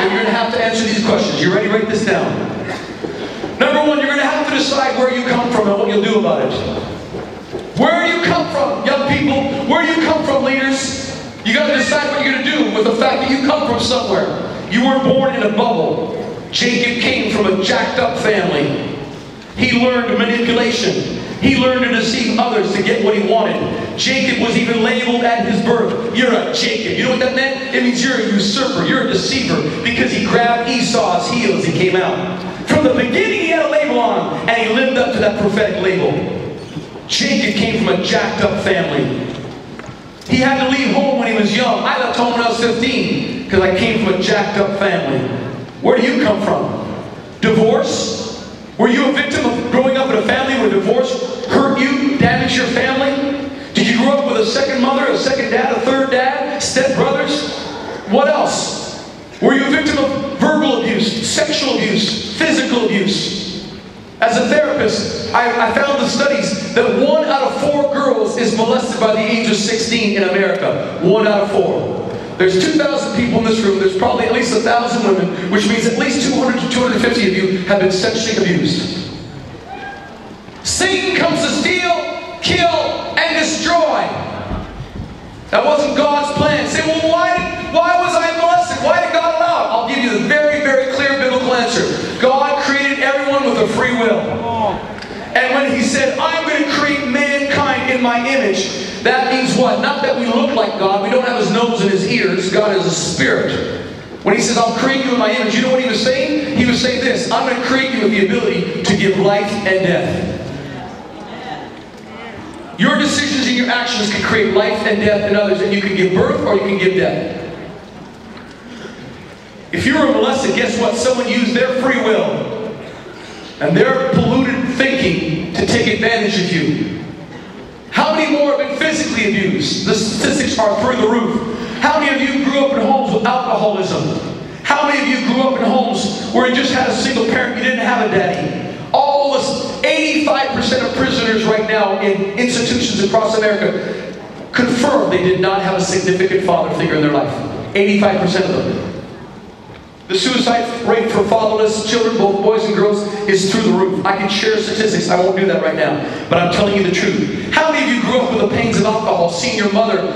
and you're going to have to answer these questions. You ready? Write this down. Number one, you're going to have to decide where you come from and what you'll do about it. Where do you come from, young people? Where do you come from, leaders? You got to decide what you're going to do with the fact that you come from somewhere. You weren't born in a bubble. Jacob came from a jacked up family. He learned manipulation. He learned to deceive others to get what he wanted. Jacob was even labeled at his birth. You're a Jacob. You know what that meant? It means you're a usurper. You're a deceiver. Because he grabbed Esau's heels and he came out. From the beginning he had a label on him. And he lived up to that prophetic label. Jacob came from a jacked up family. He had to leave home when he was young. I left home when I was 15 because I came from a jacked up family. Where do you come from? Divorce? Were you a victim of growing up in a family where divorce hurt you, damaged your family? Did you grow up with a second mother, a second dad, a third dad, step brothers? What else? Were you a victim of verbal abuse, sexual abuse, physical abuse? As a therapist, I found the studies that 1 out of 4 girls is molested by the age of 16 in America. 1 out of 4. There's 2,000 people in this room. There's probably at least 1,000 women, which means at least 200 to 250 of you have been sexually abused. Satan comes to steal, kill, and destroy. That wasn't God's plan. Say, well, why was I molested? Why did God allow it? I'll give you the very, very clear biblical answer. God created everyone with a free will. And when He said, I'm going to create mankind in my image, that means what? Not that we look like God. We don't have His nose and His ears. God is a spirit. When He says, I'll create you in my image, you know what He was saying? He was saying this, I'm going to create you with the ability to give life and death. Your decisions and your actions can create life and death in others, and you can give birth or you can give death. If you were molested, guess what? Someone used their free will and their polluted thinking to take advantage of you. How many more have been physically abused? The statistics are through the roof. How many of you grew up in homes with alcoholism? How many of you grew up in homes where you just had a single parent, you didn't have a daddy? All of us, 85% of prisoners right now in institutions across America confirm they did not have a significant father figure in their life. 85% of them. The suicide rate for fatherless children, both boys and girls, is through the roof. I can share statistics. I won't do that right now. But I'm telling you the truth. How many of you grew up with the pains of alcohol, seeing your mother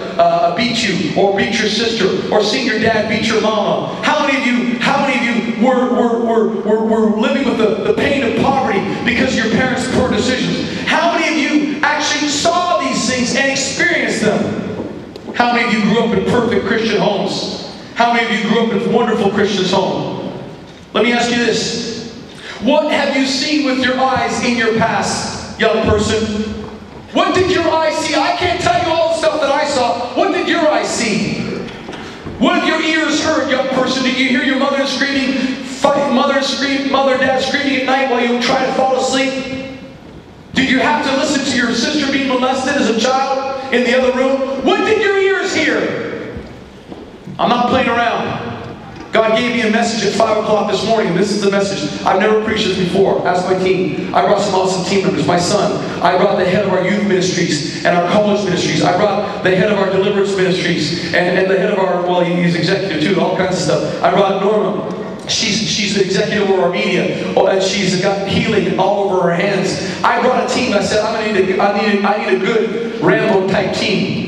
beat you, or beat your sister, or seeing your dad beat your mama? How many of you were living with the pain of poverty because of your parents' poor decisions? How many of you actually saw these things and experienced them? How many of you grew up in perfect Christian homes? How many of you grew up in wonderful Christians' home? Let me ask you this. What have you seen with your eyes in your past, young person? What did your eyes see? I can't tell you all the stuff that I saw. What did your eyes see? What have your ears heard, young person? Did you hear your mother screaming, mother, dad screaming at night while you try to fall asleep? Did you have to listen to your sister being molested as a child in the other room? What did your ears hear? I'm not playing around. God gave me a message at 5 o'clock this morning, and this is the message. I've never preached this before. Ask my team. I brought some awesome team members. My son. I brought the head of our youth ministries and our college ministries. I brought the head of our deliverance ministries and the head of our, well, he's executive too, all kinds of stuff. I brought Norma. She's the executive of our media. And she's got healing all over her hands. I brought a team. I said, I need a good Rambo type team.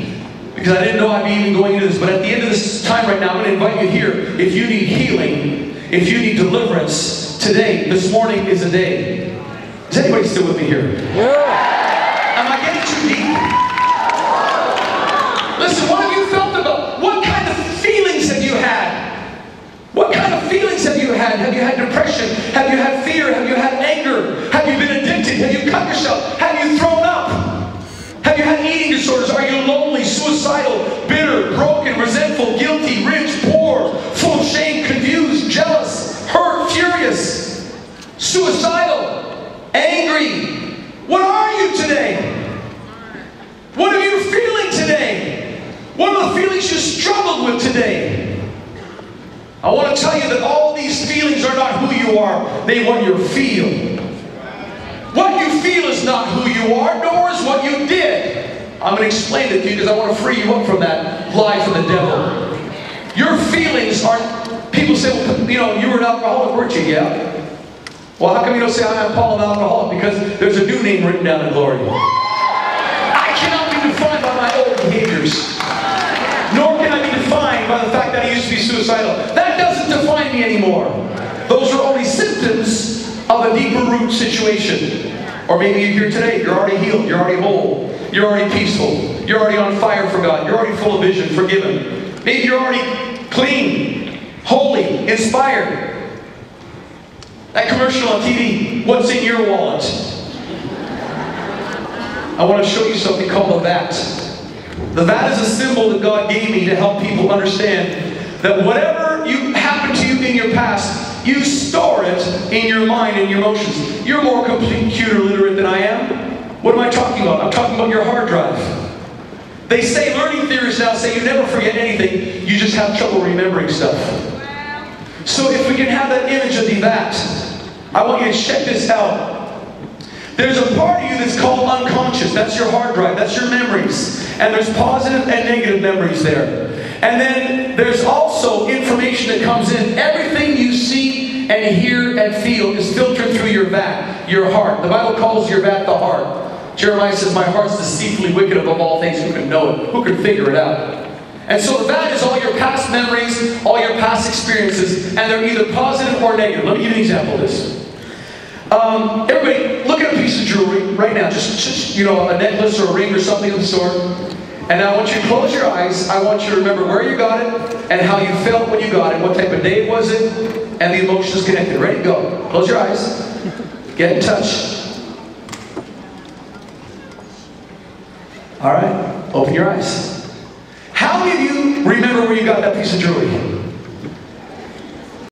Because I didn't know I'd be even going into this. But at the end of this time right now, I'm going to invite you here. If you need healing, if you need deliverance, today, this morning is a day. Is anybody still with me here? Yeah. Am I getting too deep? Listen, what have you felt about? What kind of feelings have you had? What kind of feelings have you had? Have you had depression? Have you had fear? Have you had anger? Have you been addicted? Have you cut yourself? Have you thrown up? Have you had eating disorders? Are you lonely, suicidal, bitter, broken, resentful, guilty, rich, poor, full of shame, confused, jealous, hurt, furious, suicidal, angry? What are you today? What are you feeling today? What are the feelings you struggled with today? I want to tell you that all these feelings are not who you are. They what you feel. What you feel is not who you are, nor is what you did. I'm going to explain it to you because I want to free you up from that lie from the devil. Your feelings aren't, people say, well, you know, you were an alcoholic, weren't you? Yeah. Well, how come you don't say, I'm Paul, an alcoholic? Because there's a new name written down in glory. I cannot be defined by my old behaviors. Nor can I be defined by the fact that I used to be suicidal. That doesn't define me anymore. Those are only symptoms of a deeper root situation. Or maybe you're here today, you're already healed, you're already whole, you're already peaceful, you're already on fire for God, you're already full of vision, forgiven. Maybe you're already clean, holy, inspired. That commercial on TV, what's in your wallet? I want to show you something called a vat. The vat is a symbol that God gave me to help people understand that whatever happened to you in your past, you store it in your mind and your emotions. You're more computer literate than I am. What am I talking about? I'm talking about your hard drive. They say, learning theorists now say you never forget anything, you just have trouble remembering stuff. So if we can have that image of the vat, I want you to check this out. There's a part of you that's called unconscious. That's your hard drive. That's your memories. And there's positive and negative memories there. And then there's also information that comes in. Everything you see and hear and feel is filtered through your vat, your heart. The Bible calls your vat the heart. Jeremiah says, my heart's deceitfully wicked above all things. Who can know it? Who can figure it out? And so that is all your past memories, all your past experiences, and they're either positive or negative. Let me give you an example of this. Everybody, look at a piece of jewelry right now. Just you know, a necklace or a ring or something of the sort. And now I want you to close your eyes. I want you to remember where you got it, and how you felt when you got it, what type of day was it, and the emotions connected. Ready? Go. Close your eyes. Get in touch. All right. Open your eyes. How many of you remember where you got that piece of jewelry?